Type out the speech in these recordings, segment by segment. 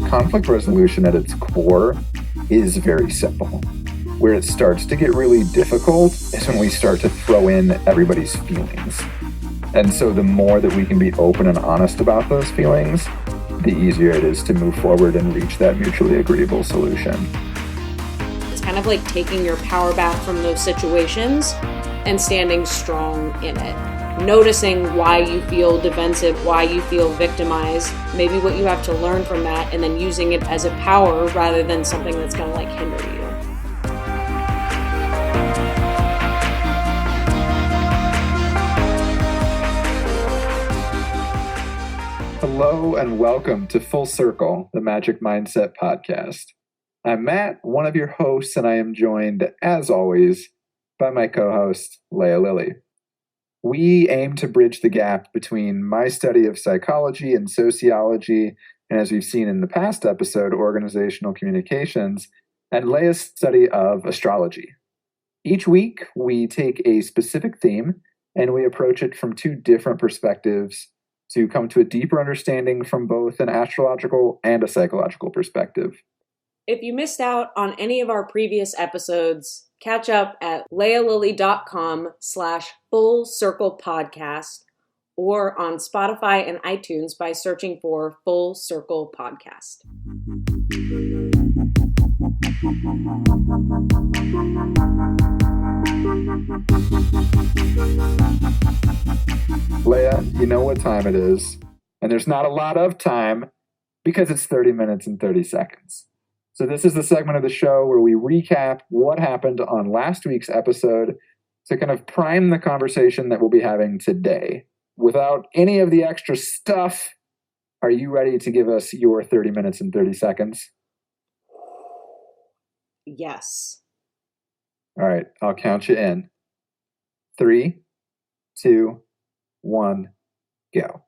Conflict resolution at its core is very simple. Where it starts to get really difficult is when we start to throw in everybody's feelings. And so the more that we can be open and honest about those feelings, the easier it is to move forward and reach that mutually agreeable solution. It's kind of like taking your power back from those situations and standing strong in it. Noticing why you feel defensive, why you feel victimized, maybe what you have to learn from that, and then using it as a power rather than something that's going to hinder you. Hello and welcome to Full Circle, the Magic Mindset podcast. I'm Matt, one of your hosts, and I am joined, as always, by my co-host, Lea Lilly. We aim to bridge the gap between my study of psychology and sociology, and as we've seen in the past episode, organizational communications, and Lea's study of astrology. Each week, we take a specific theme, and we approach it from two different perspectives to come to a deeper understanding from both an astrological and a psychological perspective. If you missed out on any of our previous episodes, catch up at lealilly.com/Full Circle Podcast or on Spotify and iTunes by searching for Full Circle Podcast. Lea, you know what time it is, and there's not a lot of time because it's 30 minutes and 30 seconds. So this is the segment of the show where we recap what happened on last week's episode to kind of prime the conversation that we'll be having today. Without any of the extra stuff, are you ready to give us your 30 minutes and 30 seconds? Yes. All right, I'll count you in. 3, 2, 1, go.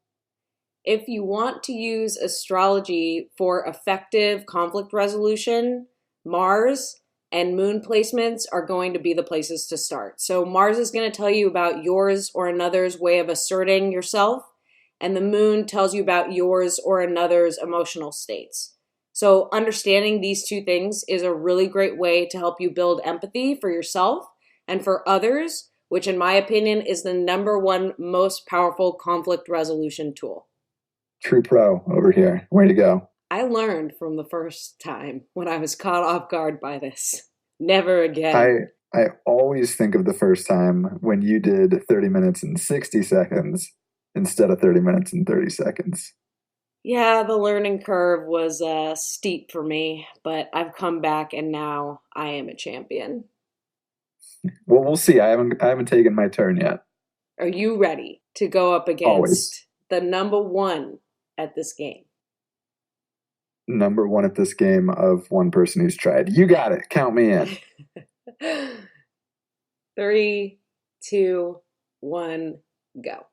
If you want to use astrology for effective conflict resolution, Mars and moon placements are going to be the places to start. So Mars is going to tell you about yours or another's way of asserting yourself, and the moon tells you about yours or another's emotional states. So understanding these two things is a really great way to help you build empathy for yourself and for others, which in my opinion is the number one most powerful conflict resolution tool. True pro over here. Way to go. I learned from the first time when I was caught off guard by this. Never again. I always think of the first time when you did 30 minutes and 60 seconds instead of 30 minutes and 30 seconds. Yeah, the learning curve was steep for me, but I've come back and now I am a champion. Well, we'll see. I haven't taken my turn yet. Are you ready to go up against Always. The number one at this game? Number one at this game of one person who's tried. You got it. Count me in. 3, 2, 1, go.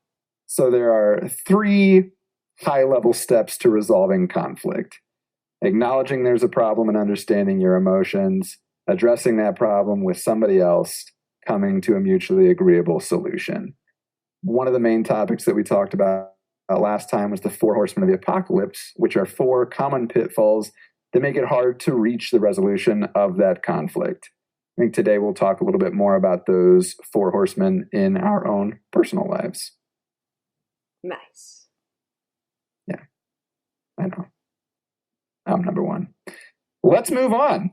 So there are 3 high-level steps to resolving conflict. Acknowledging there's a problem and understanding your emotions, addressing that problem with somebody else, coming to a mutually agreeable solution. One of the main topics that we talked about last time was the Four Horsemen of the Apocalypse, which are 4 common pitfalls that make it hard to reach the resolution of that conflict. I think today we'll talk a little bit more about those 4 horsemen in our own personal lives. Nice. Yeah, I know. I'm number 1. Let's move on.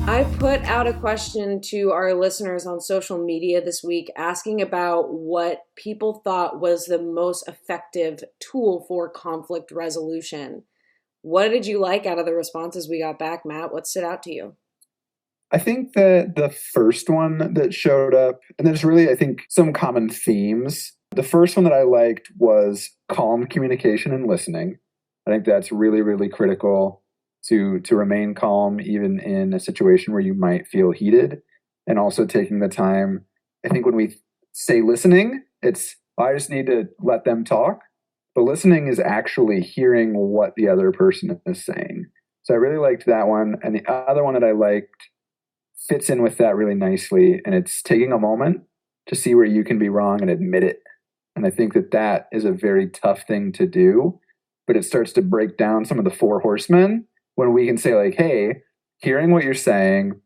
I put out a question to our listeners on social media this week asking about what people thought was the most effective tool for conflict resolution. What did you like out of the responses we got back, Matt? What stood out to you? I think that the first one that showed up, and there's really, I think, some common themes. The first one that I liked was calm communication and listening. I think that's really, really critical to remain calm even in a situation where you might feel heated, and also taking the time. I think when we say listening, it's, I just need to let them talk. but listening is actually hearing what the other person is saying. So I really liked that one. And the other one that I liked fits in with that really nicely. And it's taking a moment to see where you can be wrong and admit it. And I think that that is a very tough thing to do, but it starts to break down some of the Four Horsemen when we can say, like, hey, hearing what you're saying,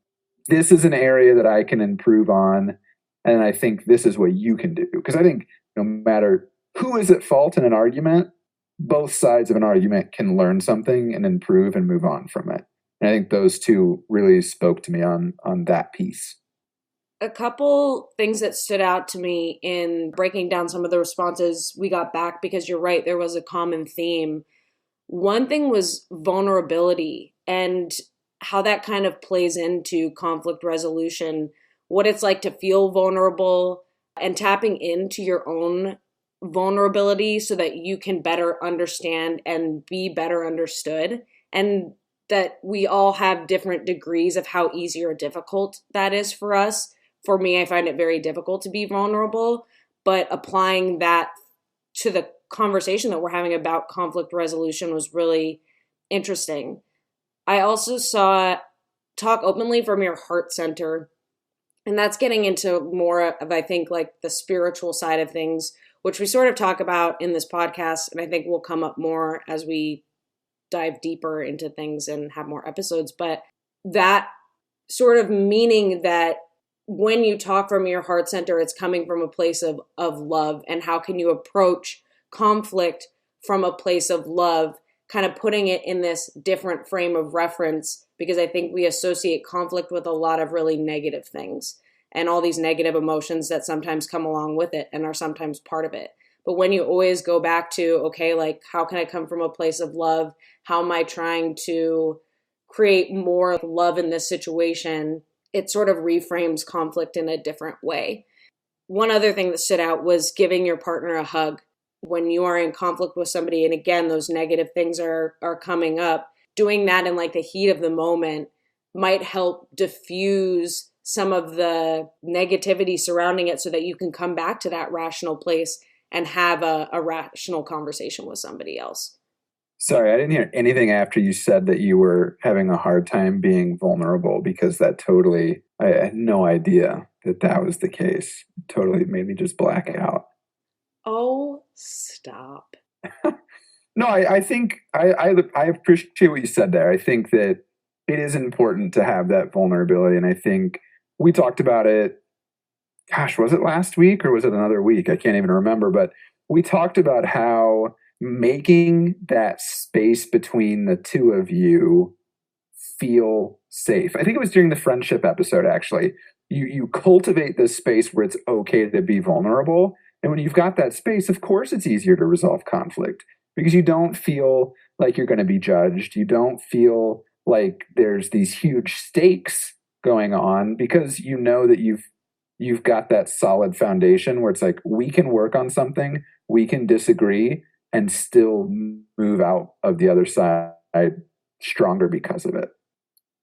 this is an area that I can improve on. And I think this is what you can do. Because I think no matter who is at fault in an argument, both sides of an argument can learn something and improve and move on from it. And I think those two really spoke to me on that piece. A couple things that stood out to me in breaking down some of the responses we got back, because you're right, there was a common theme. One thing was vulnerability and how that kind of plays into conflict resolution, what it's like to feel vulnerable and tapping into your own vulnerability so that you can better understand and be better understood. And that we all have different degrees of how easy or difficult that is for us. For me, I find it very difficult to be vulnerable, but applying that to the conversation that we're having about conflict resolution was really interesting. I also saw talk openly from your heart center, and that's getting into more of, I think, like the spiritual side of things, which we sort of talk about in this podcast, and I think will come up more as we dive deeper into things and have more episodes. But that sort of meaning that when you talk from your heart center, it's coming from a place of love. And how can you approach conflict from a place of love, kind of putting it in this different frame of reference, because I think we associate conflict with a lot of really negative things and all these negative emotions that sometimes come along with it and are sometimes part of it. But when you always go back to, okay, like, how can I come from a place of love? How am I trying to create more love in this situation? It sort of reframes conflict in a different way. One other thing that stood out was giving your partner a hug. When you are in conflict with somebody, and again, those negative things are coming up, doing that in like the heat of the moment might help diffuse some of the negativity surrounding it so that you can come back to that rational place and have a rational conversation with somebody else. Sorry, I didn't hear anything after you said that you were having a hard time being vulnerable, because that totally, I had no idea that that was the case. It totally made me just black out. Oh, stop. No, I think I appreciate what you said there. I think that it is important to have that vulnerability. And I think we talked about it, gosh, was it last week or was it another week? I can't even remember, but we talked about how making that space between the two of you feel safe. I think it was during the friendship episode, actually. You cultivate this space where it's okay to be vulnerable. And when you've got that space, of course, it's easier to resolve conflict because you don't feel like you're going to be judged. You don't feel like there's these huge stakes going on, because you know that you've got that solid foundation where it's like, we can work on something, we can disagree, and still move out of the other side stronger because of it.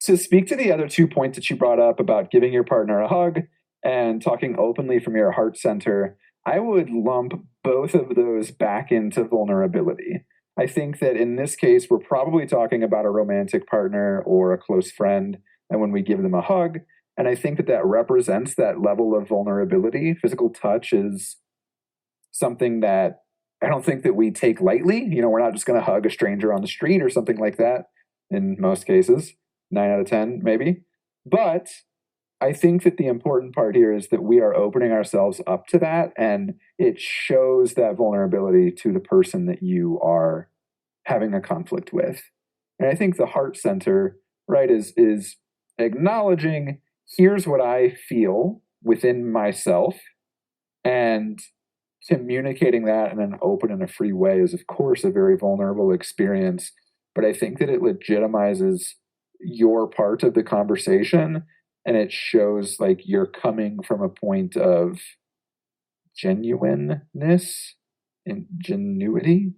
To speak to the other 2 points that you brought up about giving your partner a hug and talking openly from your heart center, I would lump both of those back into vulnerability. I think that in this case, we're probably talking about a romantic partner or a close friend, and when we give them a hug, and I think that that represents that level of vulnerability. Physical touch is something that I don't think that we take lightly. You know, we're not just going to hug a stranger on the street or something like that in most cases, 9 out of 10 maybe. But I think that the important part here is that we are opening ourselves up to that, and it shows that vulnerability to the person that you are having a conflict with. And I think the heart center, right, is acknowledging, here's what I feel within myself, and communicating that in an open and a free way is, of course, a very vulnerable experience. But I think that it legitimizes your part of the conversation, and it shows like you're coming from a point of genuineness and genuinity.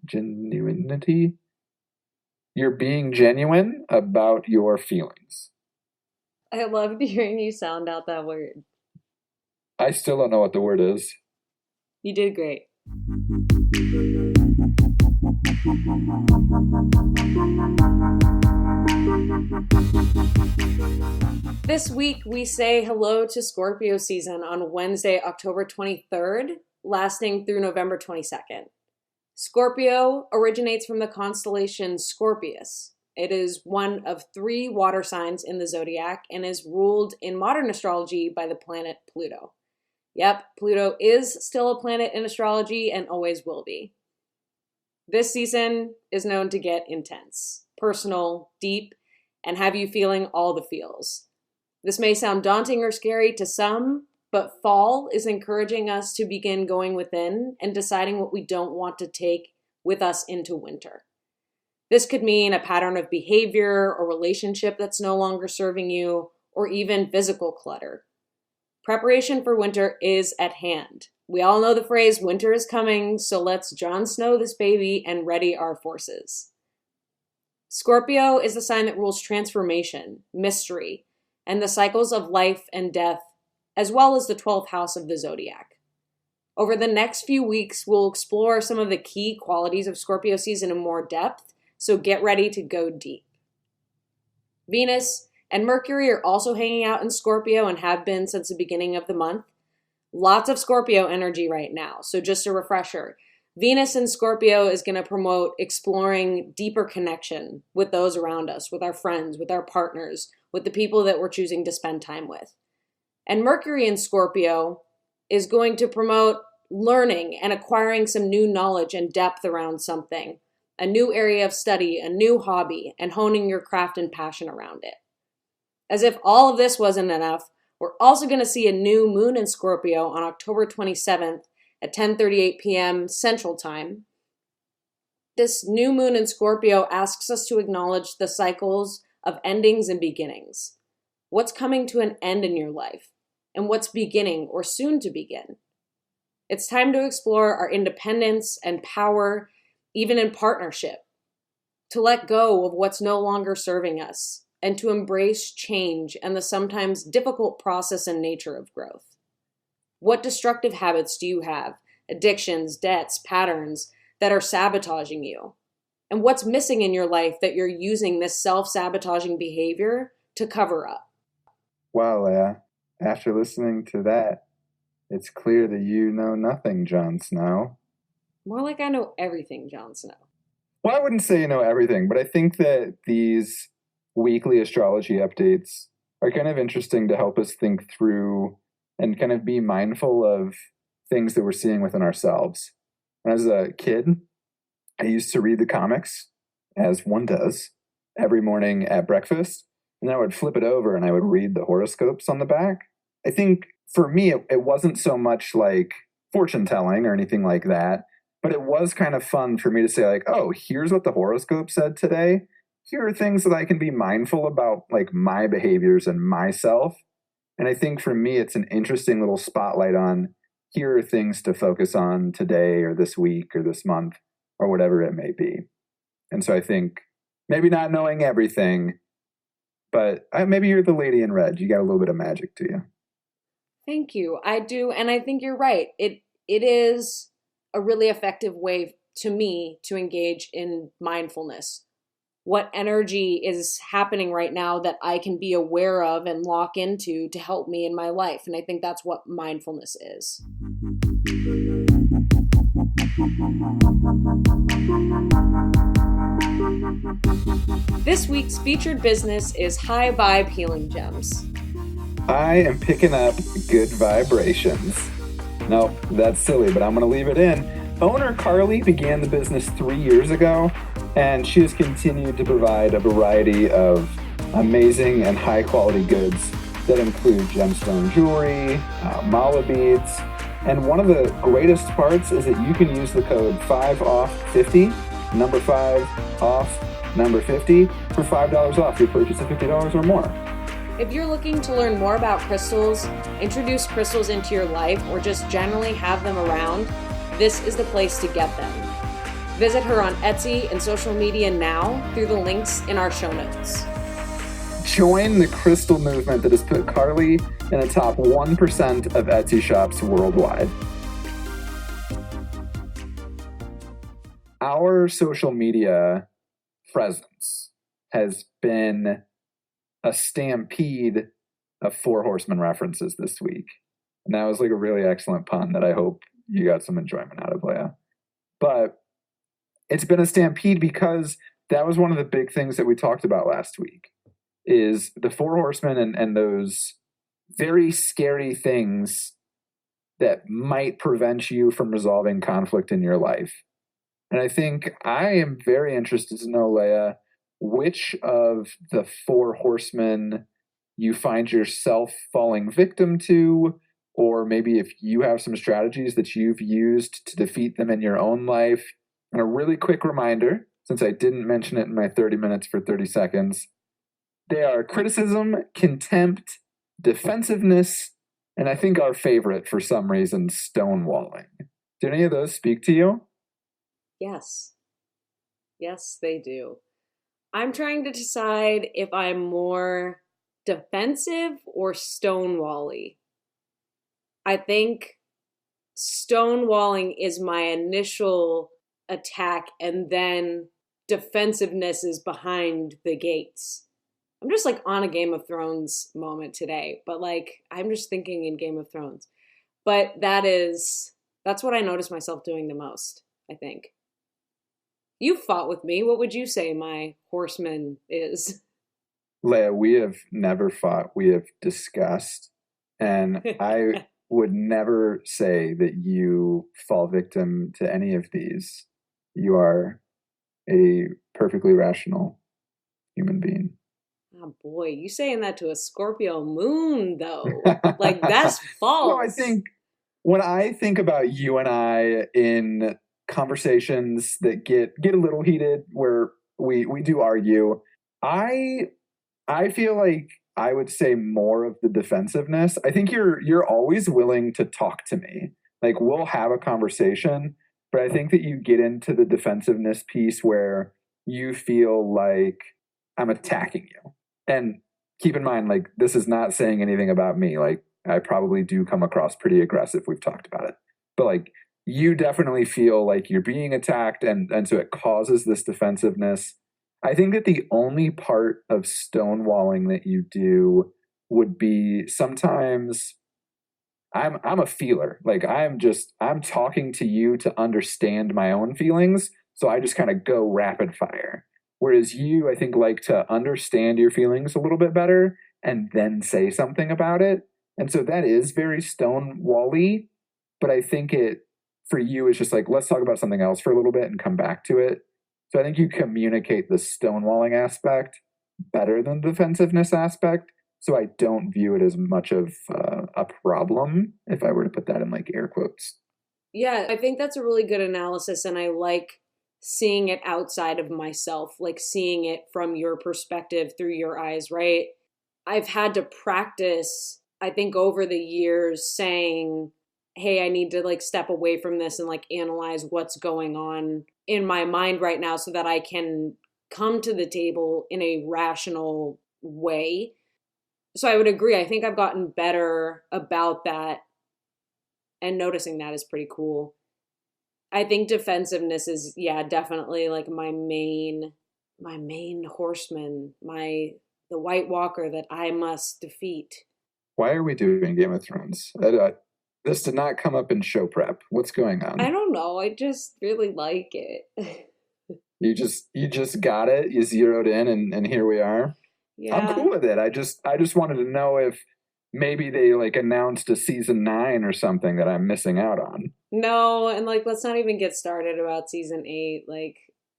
You're being genuine about your feelings. I loved hearing you sound out that word. I still don't know what the word is. You did great. This week, we say hello to Scorpio season on Wednesday, October 23rd, lasting through November 22nd. Scorpio originates from the constellation Scorpius. It is one of 3 water signs in the zodiac and is ruled in modern astrology by the planet Pluto. Yep, Pluto is still a planet in astrology and always will be. This season is known to get intense, personal, deep, and have you feeling all the feels. This may sound daunting or scary to some, but fall is encouraging us to begin going within and deciding what we don't want to take with us into winter. This could mean a pattern of behavior or relationship that's no longer serving you, or even physical clutter. Preparation for winter is at hand. We all know the phrase, winter is coming, so let's Jon Snow this baby and ready our forces. Scorpio is the sign that rules transformation, mystery, and the cycles of life and death, as well as the 12th house of the zodiac. Over the next few weeks, we'll explore some of the key qualities of Scorpio season in more depth, so get ready to go deep. Venus and Mercury are also hanging out in Scorpio and have been since the beginning of the month. Lots of Scorpio energy right now, so just a refresher. Venus in Scorpio is going to promote exploring deeper connection with those around us, with our friends, with our partners, with the people that we're choosing to spend time with. And Mercury in Scorpio is going to promote learning and acquiring some new knowledge and depth around something, a new area of study, a new hobby, and honing your craft and passion around it. As if all of this wasn't enough, we're also going to see a new moon in Scorpio on October 27th at 10:38 p.m. Central Time. This new moon in Scorpio asks us to acknowledge the cycles of endings and beginnings. What's coming to an end in your life, and what's beginning or soon to begin? It's time to explore our independence and power, even in partnership, to let go of what's no longer serving us, and to embrace change and the sometimes difficult process and nature of growth. What destructive habits do you have, addictions, debts, patterns that are sabotaging you? And what's missing in your life that you're using this self-sabotaging behavior to cover up? Wow, Lea, after listening to that, it's clear that you know nothing, Jon Snow. More like I know everything, Jon Snow. Well, I wouldn't say you know everything, but I think that these weekly astrology updates are kind of interesting to help us think through and kind of be mindful of things that we're seeing within ourselves. When I was a kid, I used to read the comics, as one does, every morning at breakfast, and then I would flip it over and I would read the horoscopes on the back. I think for me, it wasn't so much like fortune telling or anything like that, but it was kind of fun for me to say like, oh, here's what the horoscope said today. Here are things that I can be mindful about, like my behaviors and myself. And I think for me, it's an interesting little spotlight on here are things to focus on today or this week or this month or whatever it may be. And so I think maybe not knowing everything, but maybe you're the lady in red. You got a little bit of magic to you. Thank you. I do. And I think you're right. It is a really effective way to me to engage in mindfulness. What energy is happening right now that I can be aware of and lock into to help me in my life? And I think that's what mindfulness is. This week's featured business is High Vibe Healing Gems. I am picking up good vibrations. No, that's silly, but I'm going to leave it in. Owner Carly began the business 3 years ago, and she has continued to provide a variety of amazing and high-quality goods that include gemstone jewelry, mala beads, and one of the greatest parts is that you can use the code 5OFF50, number 5 off, number 50, for $5 off your purchase of $50 or more. If you're looking to learn more about crystals, introduce crystals into your life, or just generally have them around, this is the place to get them. Visit her on Etsy and social media now through the links in our show notes. Join the crystal movement that has put Carly in the top 1% of Etsy shops worldwide. our social media presence has been a stampede of Four Horsemen references this week. And that was like a really excellent pun that I hope you got some enjoyment out of, Lea. But it's been a stampede because that was one of the big things that we talked about last week, is the Four Horsemen and those very scary things that might prevent you from resolving conflict in your life. And I think I am very interested to know, Lea, which of the Four Horsemen you find yourself falling victim to, or maybe if you have some strategies that you've used to defeat them in your own life. And a really quick reminder, since I didn't mention it in my 30 minutes for 30 seconds, they are criticism, contempt, defensiveness, and I think our favorite for some reason, stonewalling. Do any of those speak to you? Yes. Yes, they do. I'm trying to decide if I'm more defensive or stonewally. I think stonewalling is my initial attack, and then defensiveness is behind the gates. I'm just like on a Game of Thrones moment today, but like I'm just thinking in Game of Thrones. But that's what I notice myself doing the most, I think. You fought with me. What would you say my horseman is? Lea, we have never fought. We have discussed. And I would never say that you fall victim to any of these. You are a perfectly rational human being. Oh boy, you saying that to a Scorpio moon though. Like that's false. Well, I think when I think about you and I in conversations that get a little heated where we do argue, I feel like I would say more of the defensiveness. I think you're always willing to talk to me. Like we'll have a conversation, but I think that you get into the defensiveness piece where you feel like I'm attacking you. And keep in mind, like, this is not saying anything about me. Like, I probably do come across pretty aggressive. We've talked about it. But like, you definitely feel like you're being attacked, and so it causes this defensiveness. I think that the only part of stonewalling that you do would be sometimes I'm a feeler. Like I'm talking to you to understand my own feelings. So I just kind of go rapid fire. Whereas you, I think, like to understand your feelings a little bit better and then say something about it. And so that is very stonewally, but I think it for you is just like, let's talk about something else for a little bit and come back to it. So I think you communicate the stonewalling aspect better than the defensiveness aspect. So I don't view it as much of a problem, if I were to put that in like air quotes. Yeah, I think that's a really good analysis, and I like seeing it outside of myself, like seeing it from your perspective through your eyes, right? I've had to practice, I think, over the years saying, hey, I need to like step away from this and like analyze what's going on in my mind right now so that I can come to the table in a rational way. So I would agree. I think I've gotten better about that, and noticing that is pretty cool. I think defensiveness is, yeah, definitely like my main horseman, the White Walker that I must defeat. Why are we doing Game of Thrones? This did not come up in show prep. What's going on? I don't know. I just really like it. You just got it. You zeroed in, and here we are. Yeah. I'm cool with it. I just wanted to know if maybe they like announced a season 9 or something that I'm missing out on. No, and like let's not even get started about season 8, like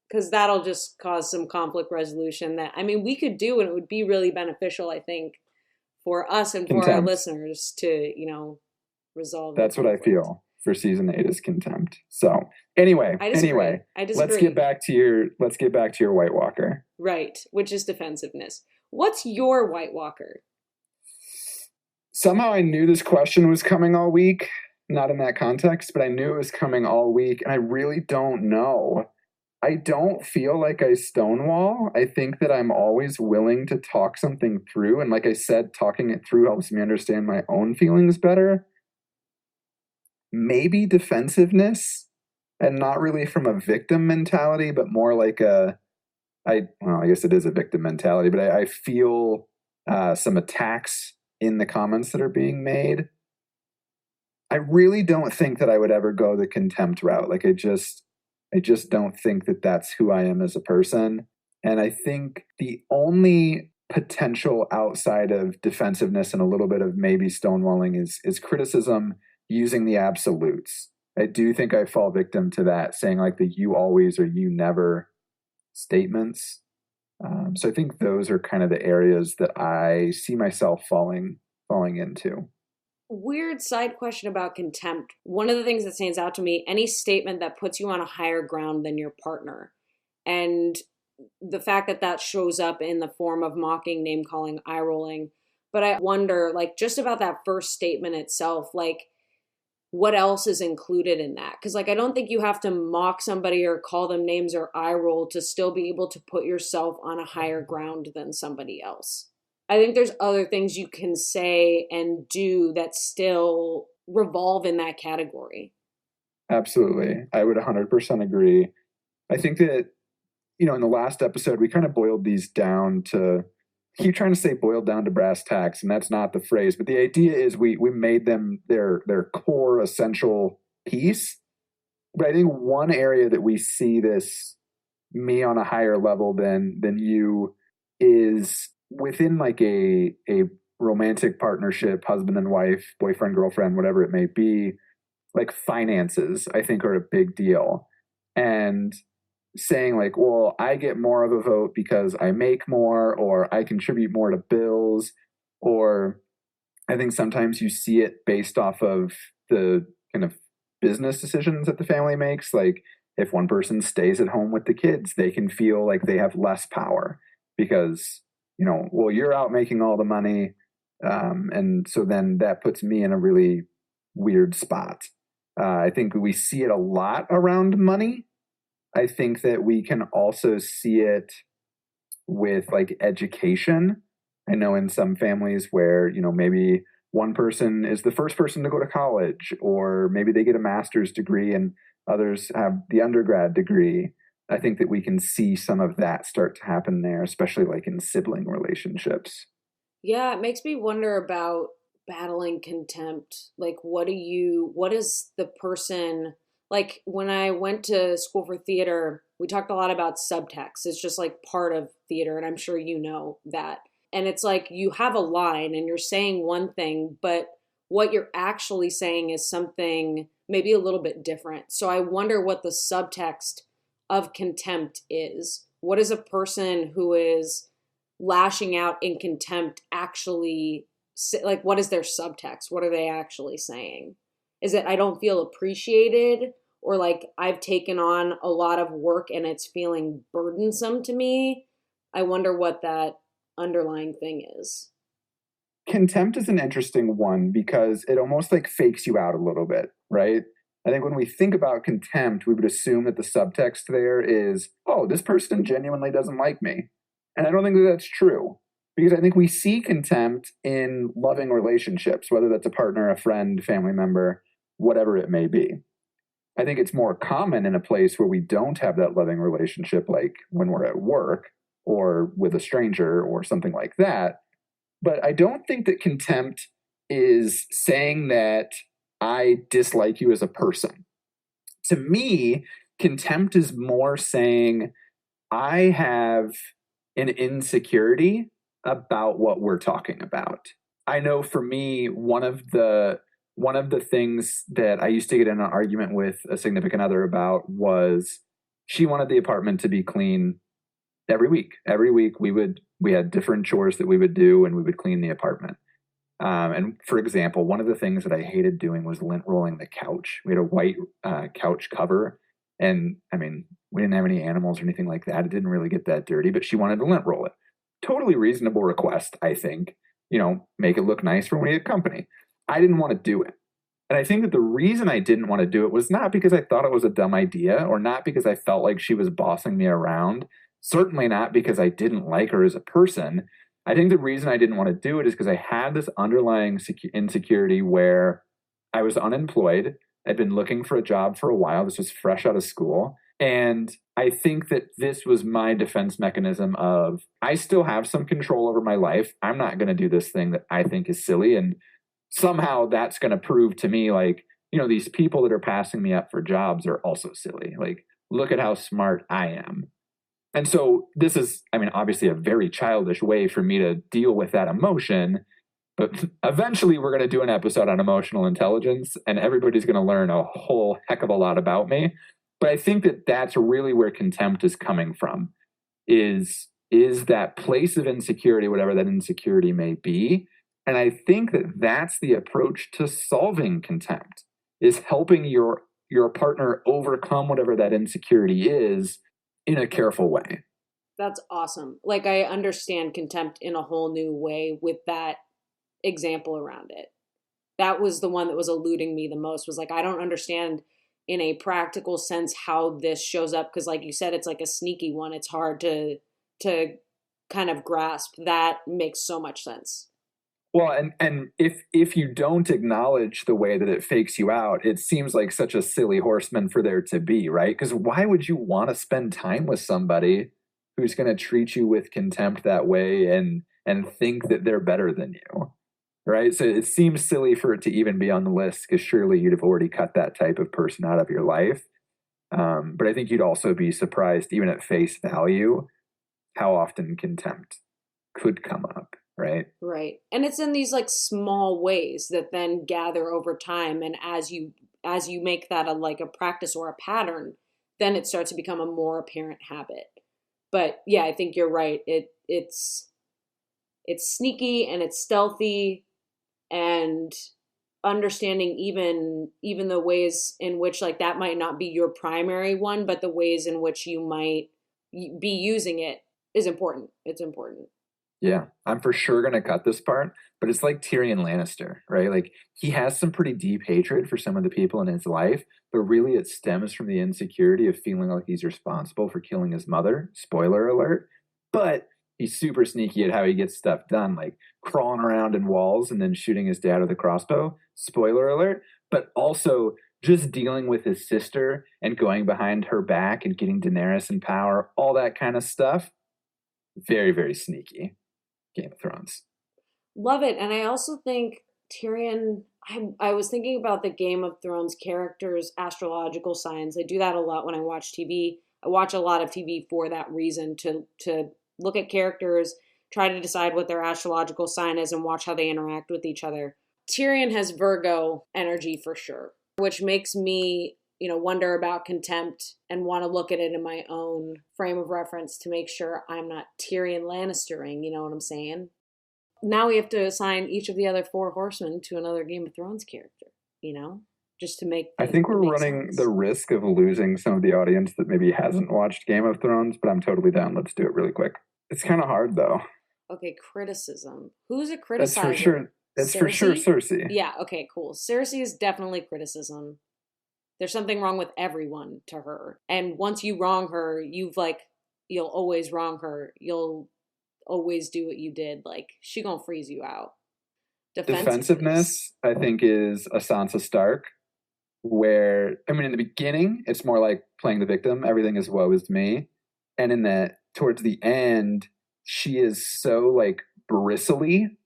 because that'll just cause some conflict resolution that I mean we could do, and it would be really beneficial, I think, for us and for our listeners to resolve. That's what I feel for season 8 is contempt. So anyway, I disagree. Let's get back to your White Walker. Right, which is defensiveness. What's your White Walker? Somehow I knew this question was coming all week. Not in that context, but I knew it was coming all week, and I really don't know. I don't feel like I stonewall. I think that I'm always willing to talk something through, and like I said, talking it through helps me understand my own feelings better. Maybe defensiveness, and not really from a victim mentality, but more like I guess it is a victim mentality, but I feel some attacks in the comments that are being made. I really don't think that I would ever go the contempt route. Like I just don't think that that's who I am as a person. And I think the only potential outside of defensiveness and a little bit of maybe stonewalling is criticism using the absolutes. I do think I fall victim to that, saying like the you always or you never statements. So I think those are kind of the areas that I see myself falling into. Weird side question about contempt. One of the things that stands out to me, any statement that puts you on a higher ground than your partner. And the fact that that shows up in the form of mocking, name calling, eye rolling. But I wonder, like, just about that first statement itself, like, what else is included in that? Because, like, I don't think you have to mock somebody or call them names or eye roll to still be able to put yourself on a higher ground than somebody else. I think there's other things you can say and do that still revolve in that category. Absolutely. I would 100% agree. I think that, in the last episode, we kind of boiled these down to, keep trying to say boiled down to brass tacks, and that's not the phrase, but the idea is we made them their core essential piece. But I think one area that we see this, me on a higher level than you, is within like a romantic partnership, husband and wife, boyfriend, girlfriend, whatever it may be. Like finances, I think, are a big deal. And saying like, well, I get more of a vote because I make more, or I contribute more to bills, or I think sometimes you see it based off of the kind of business decisions that the family makes. Like if one person stays at home with the kids, they can feel like they have less power because, well, you're out making all the money. And so then that puts me in a really weird spot. I think we see it a lot around money. I think that we can also see it with like education. I know in some families where, maybe one person is the first person to go to college, or maybe they get a master's degree and others have the undergrad degree. I think that we can see some of that start to happen there, especially like in sibling relationships. Yeah, it makes me wonder about battling contempt. Like, what is the person, like, when I went to school for theater, we talked a lot about subtext. It's just like part of theater, and I'm sure you know that. And it's like you have a line and you're saying one thing, but what you're actually saying is something maybe a little bit different. So I wonder what the subtext of contempt is. What is a person who is lashing out in contempt actually like? What is their subtext? What are they actually saying? Is it I don't feel appreciated, or like I've taken on a lot of work and it's feeling burdensome to me? I wonder what that underlying thing is. Contempt is an interesting one because it almost like fakes you out a little bit, right? I think when we think about contempt, we would assume that the subtext there is, oh, this person genuinely doesn't like me. And I don't think that that's true, because I think we see contempt in loving relationships, whether that's a partner, a friend, family member, whatever it may be. I think it's more common in a place where we don't have that loving relationship, like when we're at work or with a stranger or something like that. But I don't think that contempt is saying that I dislike you as a person. To me, contempt is more saying I have an insecurity about what we're talking about. I know for me, one of the things that I used to get in an argument with a significant other about was she wanted the apartment to be clean every week. Every week we had different chores that we would do, and we would clean the apartment. And for example, one of the things that I hated doing was lint rolling the couch. We had a white couch cover, and I mean, we didn't have any animals or anything like that. It didn't really get that dirty, but she wanted to lint roll it. Totally reasonable request, I think. Make it look nice for when we had company. I didn't want to do it. And I think that the reason I didn't want to do it was not because I thought it was a dumb idea, or not because I felt like she was bossing me around. Certainly not because I didn't like her as a person. I think the reason I didn't want to do it is because I had this underlying insecurity where I was unemployed. I'd been looking for a job for a while. This was fresh out of school. And I think that this was my defense mechanism of, I still have some control over my life. I'm not going to do this thing that I think is silly. And somehow that's going to prove to me, like, you know, these people that are passing me up for jobs are also silly. Like, look at how smart I am. And so this is, I mean, obviously a very childish way for me to deal with that emotion. But eventually we're going to do an episode on emotional intelligence and everybody's going to learn a whole heck of a lot about me. But I think that that's really where contempt is coming from, is that place of insecurity, whatever that insecurity may be. And I think that that's the approach to solving contempt, is helping your partner overcome whatever that insecurity is in a careful way. That's awesome. Like, I understand contempt in a whole new way with that example around it. That was the one that was eluding me the most, was like, I don't understand in a practical sense how this shows up, because like you said, it's like a sneaky one. It's hard to kind of grasp. That makes so much sense. Well, and if you don't acknowledge the way that it fakes you out, it seems like such a silly horseman for there to be, right? Because why would you want to spend time with somebody who's going to treat you with contempt that way and think that they're better than you, right? So it seems silly for it to even be on the list, because surely you'd have already cut that type of person out of your life. But I think you'd also be surprised, even at face value, how often contempt could come up. Right. Right. And it's in these like small ways that then gather over time. And as you make that a practice or a pattern, then it starts to become a more apparent habit. But yeah, I think you're right. It's sneaky and it's stealthy, and understanding even the ways in which like that might not be your primary one, but the ways in which you might be using it is important. It's important. Yeah, I'm for sure going to cut this part, but it's like Tyrion Lannister, right? Like, he has some pretty deep hatred for some of the people in his life, but really it stems from the insecurity of feeling like he's responsible for killing his mother. Spoiler alert. But he's super sneaky at how he gets stuff done, like crawling around in walls and then shooting his dad with a crossbow. Spoiler alert. But also just dealing with his sister and going behind her back and getting Daenerys in power, all that kind of stuff. Very, very sneaky. Game of Thrones. Love it. And I also think Tyrion, I was thinking about the Game of Thrones characters' astrological signs. I do that a lot when I watch TV. I watch a lot of TV for that reason, to look at characters, try to decide what their astrological sign is, and watch how they interact with each other. Tyrion has Virgo energy for sure, which makes me wonder about contempt and want to look at it in my own frame of reference to make sure I'm not Tyrion Lannistering, you know what I'm saying? Now we have to assign each of the other four horsemen to another Game of Thrones character, just to make I think we're running the risk of losing some of the audience that maybe hasn't watched Game of Thrones, but I'm totally down. Let's do it really quick. It's kind of hard, though. Okay, criticism. Who's a criticizer? That's for sure. It's for sure Cersei. Yeah, okay, cool. Cersei is definitely criticism. There's something wrong with everyone to her. And once you wrong her, you'll always wrong her. You'll always do what you did. Like, she gonna freeze you out. Defensiveness, I think, is a Sansa Stark, where, I mean, in the beginning, it's more like playing the victim. Everything is woe is me. And towards the end, she is so like bristly,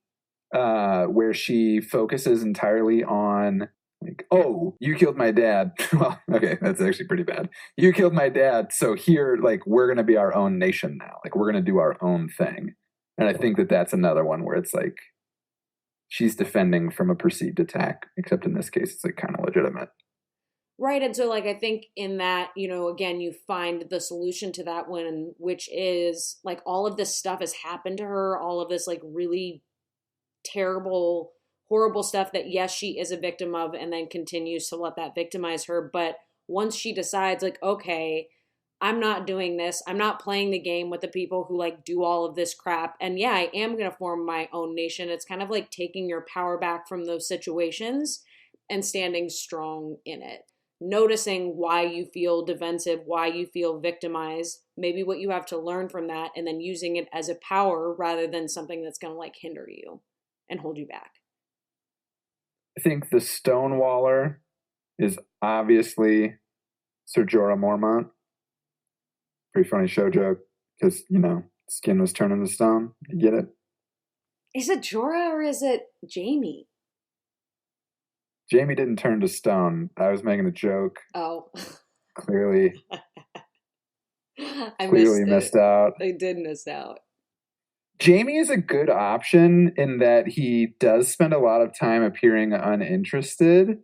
where she focuses entirely on, like, oh, you killed my dad. Well, okay, that's actually pretty bad. You killed my dad, so here, like, we're going to be our own nation now. Like, we're going to do our own thing. And I think that that's another one where it's like, she's defending from a perceived attack, except in this case, it's like kind of legitimate. Right, and so, like, I think in that, again, you find the solution to that one, which is, like, all of this stuff has happened to her, all of this, like, really terrible, horrible stuff that, yes, she is a victim of, and then continues to let that victimize her. But once she decides, like, okay, I'm not doing this, I'm not playing the game with the people who like do all of this crap, and yeah, I am going to form my own nation. It's kind of like taking your power back from those situations and standing strong in it. Noticing why you feel defensive, why you feel victimized, maybe what you have to learn from that, and then using it as a power rather than something that's going to like hinder you and hold you back. I think the Stonewaller is Obviously, Sir Jorah Mormont. Pretty funny show joke because, skin was turning to stone. You get it? Is it Jorah or is it Jamie? Jamie didn't turn to stone. I was making a joke. Oh. Clearly I missed it. Missed out. I did miss out. Jamie is a good option in that he does spend a lot of time appearing uninterested,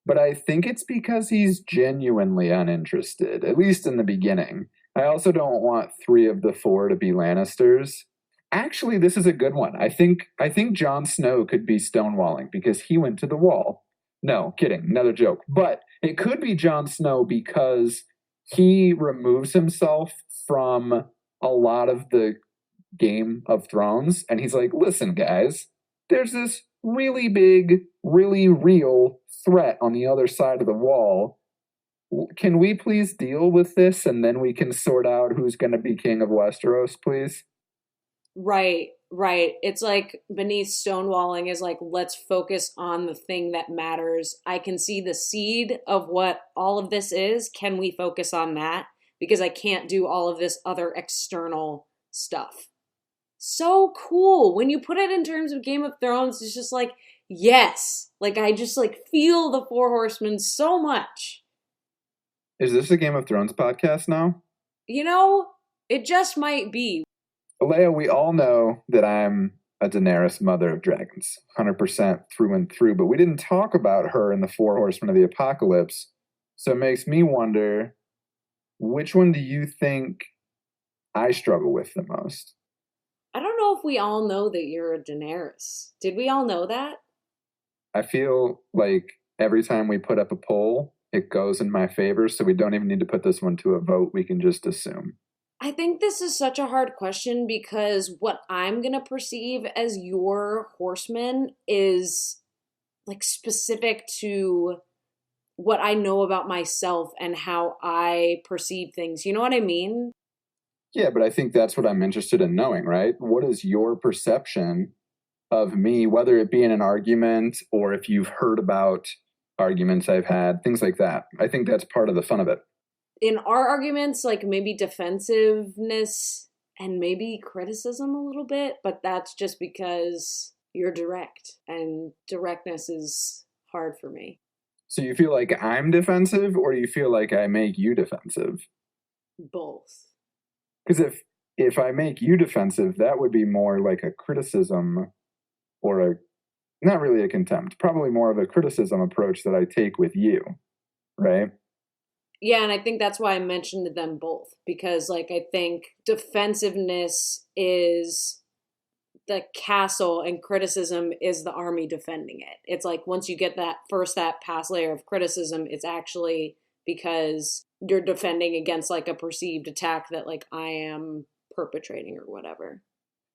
but I think it's because he's genuinely uninterested, at least in the beginning. I also don't want 3 of the 4 to be Lannisters. Actually, this is a good one. I think Jon Snow could be stonewalling because he went to the wall. No, kidding. Another joke. But it could be Jon Snow because he removes himself from a lot of the Game of Thrones, and he's like, listen, guys, there's this really big, really real threat on the other side of the wall. Can we please deal with this, and then we can sort out who's going to be king of Westeros, please? Right. It's like beneath stonewalling is like, let's focus on the thing that matters. I can see the seed of what all of this is. Can we focus on that? Because I can't do all of this other external stuff. So cool. When you put it in terms of Game of Thrones, it's just like, yes. Like, I just like feel the Four Horsemen so much. Is this a Game of Thrones podcast now? It just might be. Lea, we all know that I'm a Daenerys mother of dragons, 100% through and through, but we didn't talk about her in the Four Horsemen of the Apocalypse. So it makes me wonder, which one do you think I struggle with the most? I don't know if we all know that you're a Daenerys. Did we all know that? I feel like every time we put up a poll, it goes in my favor, so we don't even need to put this one to a vote. We can just assume. I think this is such a hard question because what I'm going to perceive as your horseman is like specific to what I know about myself and how I perceive things. You know what I mean? Yeah, but I think that's what I'm interested in knowing, right? What is your perception of me, whether it be in an argument or if you've heard about arguments I've had, things like that. I think that's part of the fun of it. In our arguments, like maybe defensiveness and maybe criticism a little bit, but that's just because you're direct and directness is hard for me. So you feel like I'm defensive or do you feel like I make you defensive? Both. Because if I make you defensive, that would be more like a criticism or not really a contempt, probably more of a criticism approach that I take with you, right? Yeah, and I think that's why I mentioned them both, because like I think defensiveness is the castle and criticism is the army defending it. It's like once you get that past layer of criticism, it's actually because you're defending against like a perceived attack that like I am perpetrating or whatever.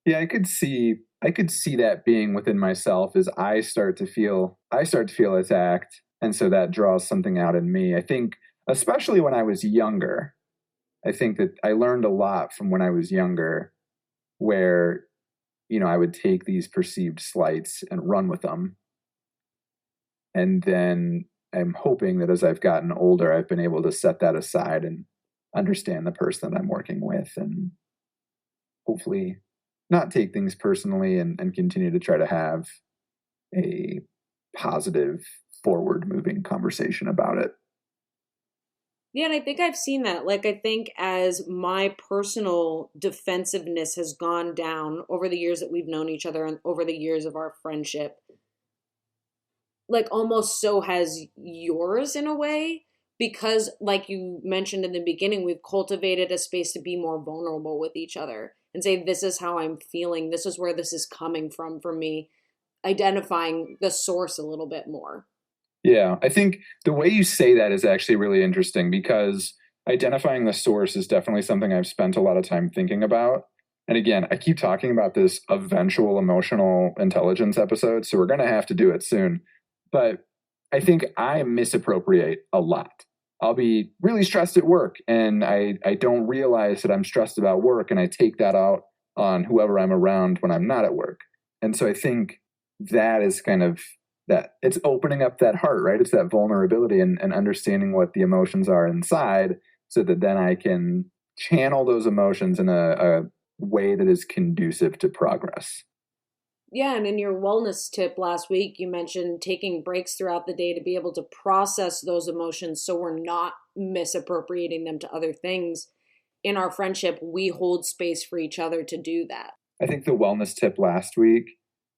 Yeah, I could see that being within myself as I start to feel attacked, and so that draws something out in me. I think especially when I was younger, I think that I learned a lot from when I was younger where I would take these perceived slights and run with them. And then I'm hoping that as I've gotten older, I've been able to set that aside and understand the person that I'm working with and hopefully not take things personally and continue to try to have a positive, forward-moving conversation about it. Yeah, and I think I've seen that. Like, I think as my personal defensiveness has gone down over the years that we've known each other and over the years of our friendship, like almost so has yours in a way, because like you mentioned in the beginning, we've cultivated a space to be more vulnerable with each other and say, this is how I'm feeling. This is where this is coming from for me, identifying the source a little bit more. Yeah, I think the way you say that is actually really interesting because identifying the source is definitely something I've spent a lot of time thinking about. And again, I keep talking about this eventual emotional intelligence episode, so we're going to have to do it soon. But I think I misappropriate a lot. I'll be really stressed at work and I don't realize that I'm stressed about work and I take that out on whoever I'm around when I'm not at work. And so I think that is kind of that it's opening up that heart, right? It's that vulnerability and understanding what the emotions are inside so that then I can channel those emotions in a way that is conducive to progress. Yeah, and in your wellness tip last week, you mentioned taking breaks throughout the day to be able to process those emotions so we're not misappropriating them to other things. In our friendship, we hold space for each other to do that. I think the wellness tip last week,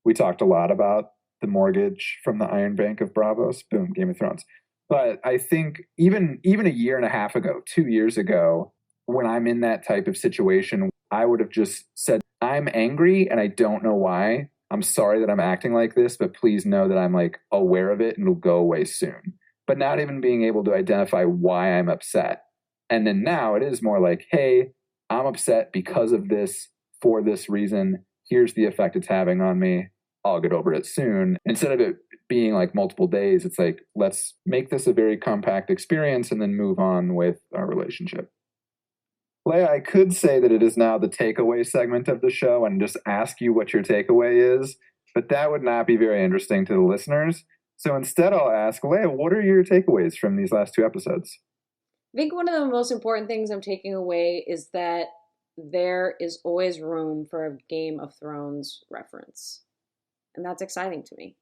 we talked a lot about the mortgage from the Iron Bank of Bravos. Boom, Game of Thrones. But I think even a year and a half ago, 2 years ago, when I'm in that type of situation, I would have just said, I'm angry and I don't know why. I'm sorry that I'm acting like this, but please know that I'm like aware of it and it'll go away soon. But not even being able to identify why I'm upset. And then now it is more like, hey, I'm upset because of this, for this reason. Here's the effect it's having on me. I'll get over it soon. Instead of it being like multiple days, it's like, let's make this a very compact experience and then move on with our relationship. Lea, I could say that it is now the takeaway segment of the show and just ask you what your takeaway is, but that would not be very interesting to the listeners. So instead, I'll ask, Lea, what are your takeaways from these last 2 episodes? I think one of the most important things I'm taking away is that there is always room for a Game of Thrones reference. And that's exciting to me.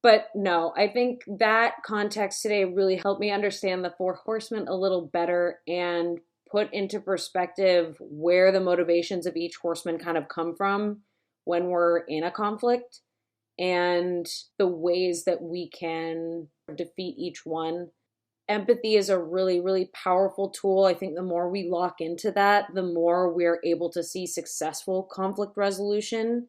But no, I think that context today really helped me understand the Four Horsemen a little better and put into perspective where the motivations of each horseman kind of come from when we're in a conflict and the ways that we can defeat each one. Empathy is a really, really powerful tool. I think the more we lock into that, the more we're able to see successful conflict resolution.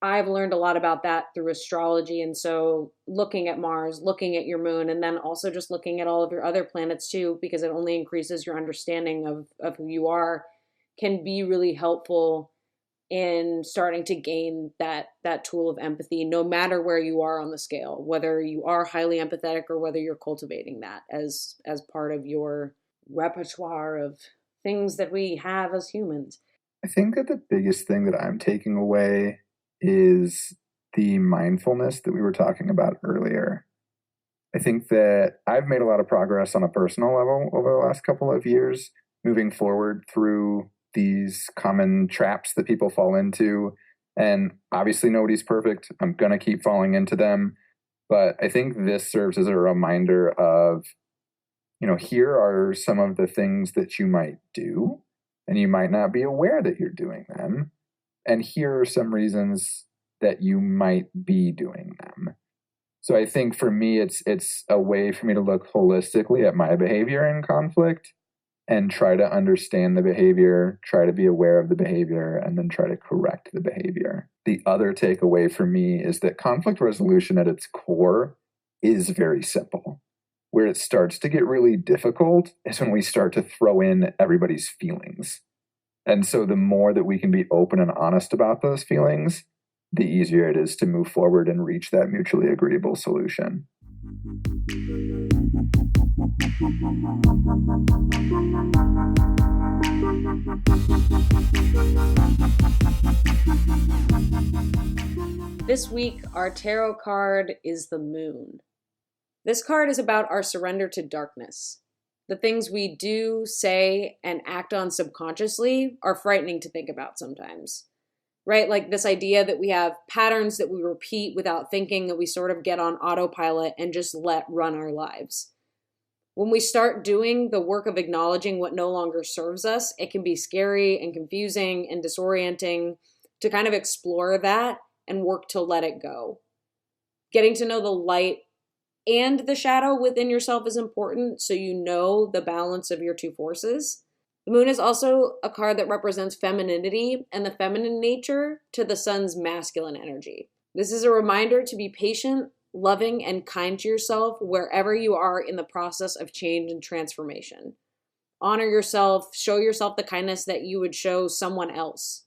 I've learned a lot about that through astrology. And so looking at Mars, looking at your moon, and then also just looking at all of your other planets too, because it only increases your understanding of who you are, can be really helpful in starting to gain that tool of empathy, no matter where you are on the scale, whether you are highly empathetic or whether you're cultivating that as part of your repertoire of things that we have as humans. I think that the biggest thing that I'm taking away is the mindfulness that we were talking about earlier. I think that I've made a lot of progress on a personal level over the last couple of years, moving forward through these common traps that people fall into. And obviously, nobody's perfect. I'm going to keep falling into them. But I think this serves as a reminder of, here are some of the things that you might do, and you might not be aware that you're doing them. And here are some reasons that you might be doing them. So I think for me, it's a way for me to look holistically at my behavior in conflict and try to understand the behavior, try to be aware of the behavior, and then try to correct the behavior. The other takeaway for me is that conflict resolution at its core is very simple. Where it starts to get really difficult is when we start to throw in everybody's feelings. And so the more that we can be open and honest about those feelings, the easier it is to move forward and reach that mutually agreeable solution. This week, our tarot card is the Moon. This card is about our surrender to darkness. The things we do, say, and act on subconsciously are frightening to think about sometimes, right? Like this idea that we have patterns that we repeat without thinking, that we sort of get on autopilot and just let run our lives. When we start doing the work of acknowledging what no longer serves us, it can be scary and confusing and disorienting to kind of explore that and work to let it go. Getting to know the light and the shadow within yourself is important, so you know the balance of your two forces. The Moon is also a card that represents femininity and the feminine nature to the sun's masculine energy. This is a reminder to be patient, loving, and kind to yourself wherever you are in the process of change and transformation. Honor yourself, show yourself the kindness that you would show someone else.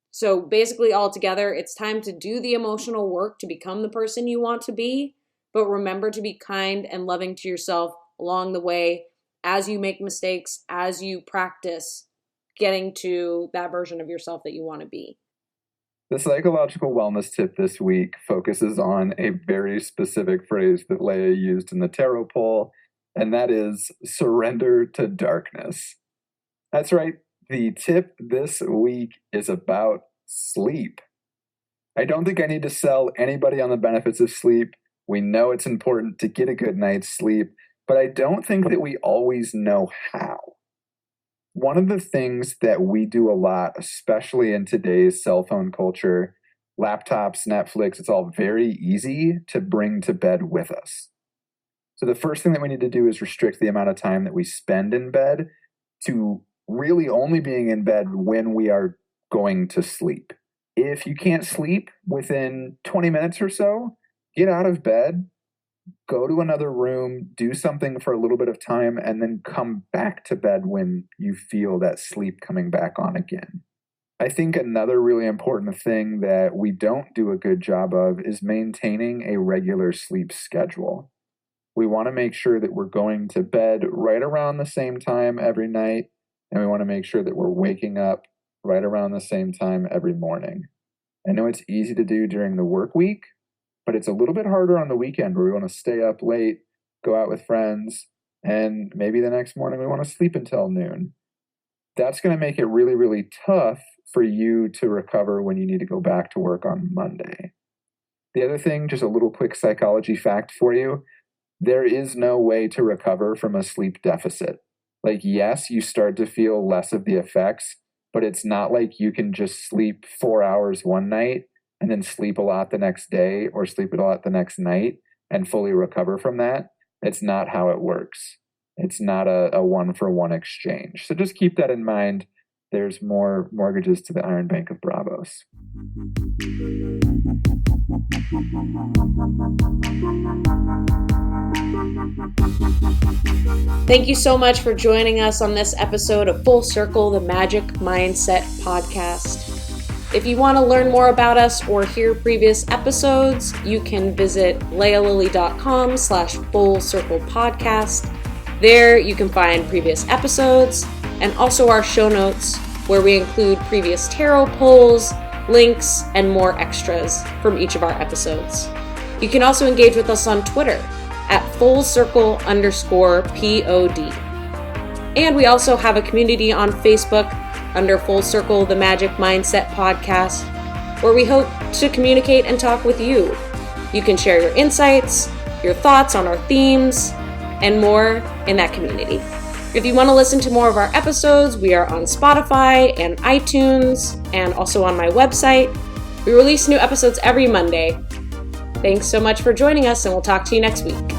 So basically, altogether, it's time to do the emotional work to become the person you want to be, but remember to be kind and loving to yourself along the way as you make mistakes, as you practice getting to that version of yourself that you want to be. The psychological wellness tip this week focuses on a very specific phrase that Lea used in the tarot poll, and that is surrender to darkness. That's right. The tip this week is about sleep. I don't think I need to sell anybody on the benefits of sleep. We know it's important to get a good night's sleep, but I don't think that we always know how. One of the things that we do a lot, especially in today's cell phone culture, laptops, Netflix, it's all very easy to bring to bed with us. So the first thing that we need to do is restrict the amount of time that we spend in bed to really only being in bed when we are going to sleep. If you can't sleep within 20 minutes or so, get out of bed, go to another room, do something for a little bit of time, and then come back to bed when you feel that sleep coming back on again. I think another really important thing that we don't do a good job of is maintaining a regular sleep schedule. We want to make sure that we're going to bed right around the same time every night, and we want to make sure that we're waking up right around the same time every morning. I know it's easy to do during the work week, but it's a little bit harder on the weekend where we want to stay up late, go out with friends, and maybe the next morning we want to sleep until noon. That's going to make it really, really tough for you to recover when you need to go back to work on Monday. The other thing, just a little quick psychology fact for you, there is no way to recover from a sleep deficit. Like, yes, you start to feel less of the effects, but it's not like you can just sleep 4 hours one night and then sleep a lot the next day or sleep a lot the next night and fully recover from that. It's not how it works. It's not a one-for-one exchange. So just keep that in mind. There's more mortgages to the Iron Bank of Bravos. Thank you so much for joining us on this episode of Full Circle, the Magic Mindset Podcast. If you want to learn more about us or hear previous episodes, you can visit lealily.com/Full Circle Podcast. There you can find previous episodes and also our show notes where we include previous tarot polls, links, and more extras from each of our episodes. You can also engage with us on Twitter at @fullcircle_POD. And we also have a community on Facebook under Full Circle, the Magic Mindset Podcast, where we hope to communicate and talk with you. You can share your insights, your thoughts on our themes, and more in that community. If you want to listen to more of our episodes, we are on Spotify and iTunes, and also on my website. We release new episodes every Monday. Thanks so much for joining us, and we'll talk to you next week.